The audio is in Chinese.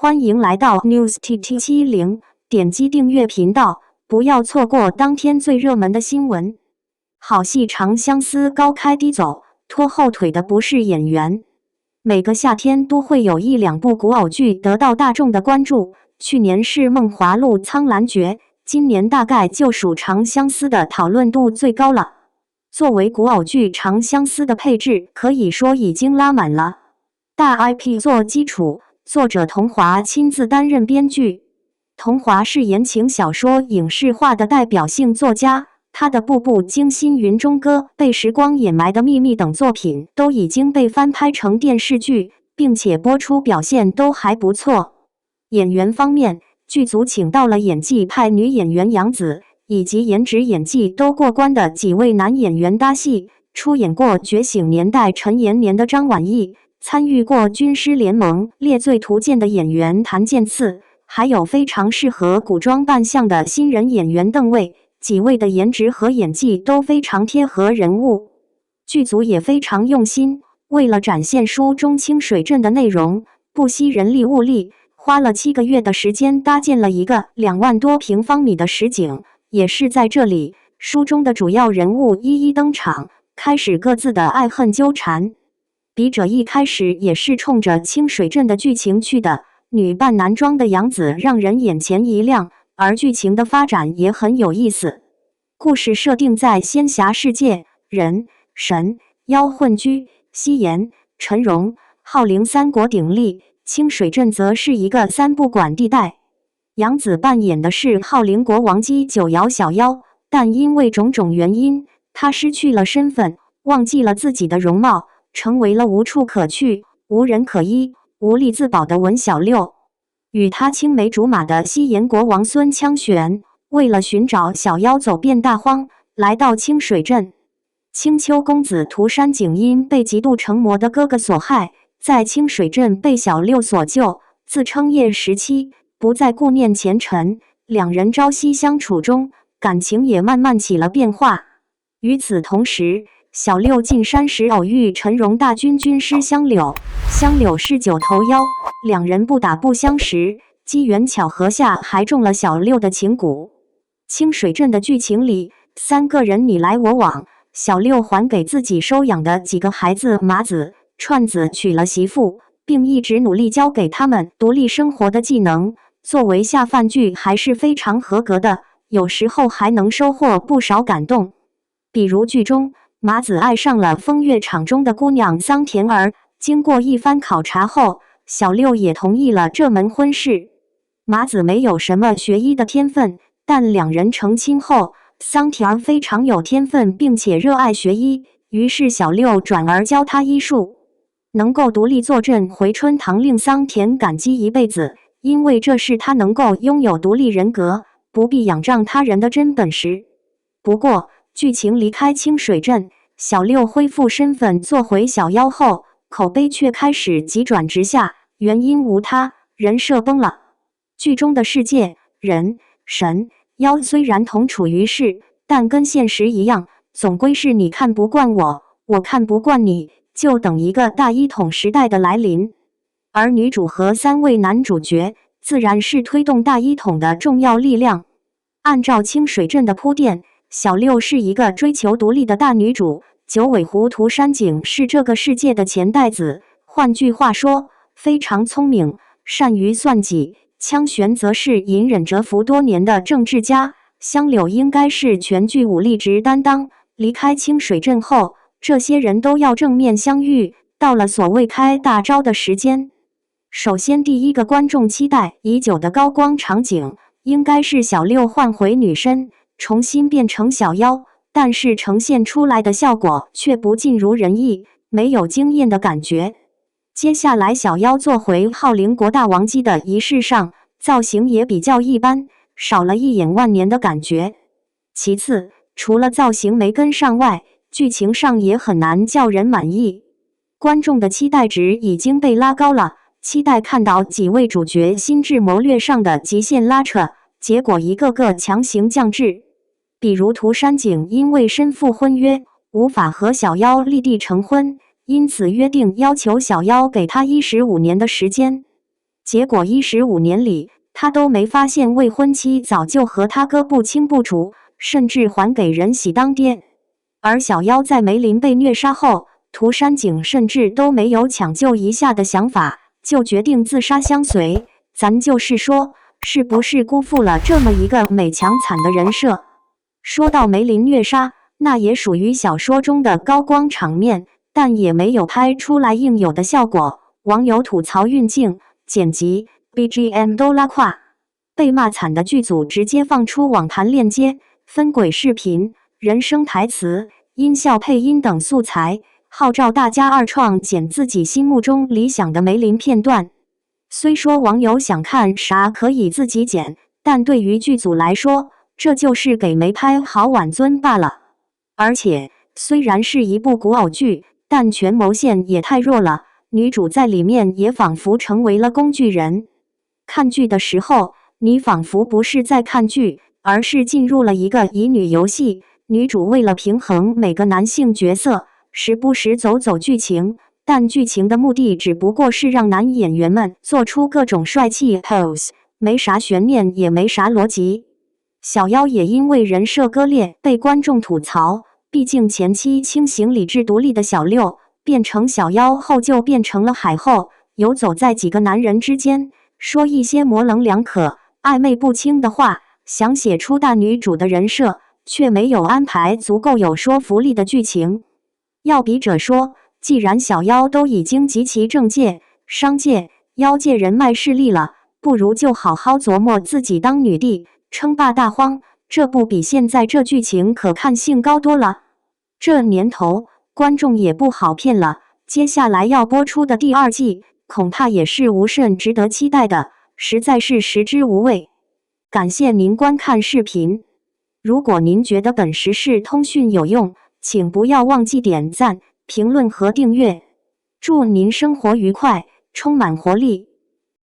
欢迎来到 NewsTT70，点击订阅频道，不要错过当天最热门的新闻。好戏长相思高开低走，拖后腿的不是演员。每个夏天都会有一两部古偶剧得到大众的关注，去年是《梦华录》《苍兰诀》，今年大概就属《长相思》的讨论度最高了。作为古偶剧《长相思》的配置，可以说已经拉满了。大 IP 做基础，作者桐华亲自担任编剧。桐华是言情小说影视化的代表性作家，他的《步步惊心》《云中歌》《被时光掩埋的秘密》等作品都已经被翻拍成电视剧，并且播出表现都还不错。演员方面，剧组请到了演技派女演员杨紫，以及颜值演技都过关的几位男演员搭戏。出演过《觉醒年代》陈延年的张晚意，参与过《军师联盟》《猎罪图鉴》的演员谭健次，还有非常适合古装扮相的新人演员邓卫。几位的颜值和演技都非常贴合人物，剧组也非常用心，为了展现书中清水镇的内容，不惜人力物力，花了7个月的时间搭建了一个2万多平方米的实景。也是在这里，书中的主要人物一一登场，开始各自的爱恨纠缠。笔者一开始也是冲着清水镇的剧情去的，女扮男装的杨紫让人眼前一亮，而剧情的发展也很有意思。故事设定在仙侠世界，人、神、妖混居，西岩、陈荣、浩陵三国鼎立，清水镇则是一个三不管地带。杨紫扮演的是浩陵国王姬九瑶小妖，但因为种种原因，她失去了身份，忘记了自己的容貌，成为了无处可去、无人可依、无力自保的文小六。与他青梅竹马的西岩国王孙枪玄，为了寻找小妖走遍大荒，来到清水镇。青丘公子涂山璟因被嫉妒成魔的哥哥所害，在清水镇被小六所救，自称叶17，不再顾念前尘。两人朝夕相处中，感情也慢慢起了变化。与此同时，小六进山时偶遇陈荣大军军师香柳，香柳是9头妖，两人不打不相识，机缘巧合下还中了小六的情蛊。清水镇的剧情里，3个人你来我往，小六还给自己收养的几个孩子麻子、串子娶了媳妇，并一直努力教给他们独立生活的技能。作为下饭剧还是非常合格的，有时候还能收获不少感动。比如剧中，麻子爱上了风月场中的姑娘桑田儿，经过一番考察后，小六也同意了这门婚事。麻子没有什么学医的天分，但两人成亲后，桑田儿非常有天分并且热爱学医，于是小六转而教她医术。能够独立坐镇回春堂令桑田感激一辈子，因为这是他能够拥有独立人格，不必仰仗他人的真本事。不过，剧情离开清水镇，小六恢复身份做回小妖后，口碑却开始急转直下，原因无他，人设崩了。剧中的世界，人、神、妖虽然同处于世，但跟现实一样，总归是你看不惯我，我看不惯你，就等一个大一统时代的来临。而女主和3位男主角，自然是推动大一统的重要力量。按照清水镇的铺垫，小六是一个追求独立的大女主，九尾狐涂山璟是这个世界的钱袋子，换句话说，非常聪明，善于算计。枪玄则是隐忍蛰伏多年的政治家，香柳应该是全剧武力值担当。离开清水镇后，这些人都要正面相遇，到了所谓开大招的时间。首先，第一个观众期待已久的高光场景，应该是小六换回女身，重新变成小妖，但是呈现出来的效果却不尽如人意，没有惊艳的感觉。接下来，小妖做回浩陵国大王姬的仪式上，造型也比较一般，少了一眼万年的感觉。其次，除了造型没跟上外，剧情上也很难叫人满意。观众的期待值已经被拉高了，期待看到几位主角心智谋略上的极限拉扯，结果一个个强行降智。比如涂山璟因为身负婚约，无法和小妖立地成婚，因此约定要求小妖给他15年的时间。结果15年里，他都没发现未婚妻早就和他哥不清不楚，甚至还给人喜当爹。而小妖在梅林被虐杀后，涂山璟甚至都没有抢救一下的想法，就决定自杀相随。咱就是说，是不是辜负了这么一个美强惨的人设？说到梅林虐杀，那也属于小说中的高光场面，但也没有拍出来应有的效果。网友吐槽运镜、剪辑、BGM 都拉胯，被骂惨的剧组直接放出网盘链接、分轨视频、人声台词、音效配音等素材，号召大家二创剪自己心目中理想的梅林片段。虽说网友想看啥可以自己剪，但对于剧组来说，这就是给没拍好挽尊罢了。而且，虽然是一部古偶剧，但权谋线也太弱了，女主在里面也仿佛成为了工具人。看剧的时候，你仿佛不是在看剧，而是进入了一个乙女游戏。女主为了平衡每个男性角色，时不时走剧情，但剧情的目的只不过是让男演员们做出各种帅气 pose， 没啥悬念，也没啥逻辑。小妖也因为人设割裂被观众吐槽，毕竟前期清醒理智独立的小六变成小妖后就变成了海后，游走在几个男人之间，说一些模棱两可、暧昧不清的话，想写出大女主的人设，却没有安排足够有说服力的剧情。要笔者说，既然小妖都已经集齐政界、商界、妖界人脉势力了，不如就好好琢磨自己当女帝称霸大荒，这不比现在这剧情可看性高多了？这年头，观众也不好骗了，接下来要播出的第2季，恐怕也是无甚值得期待的，实在是食之无味。感谢您观看视频，如果您觉得本时事通讯有用，请不要忘记点赞、评论和订阅。祝您生活愉快，充满活力！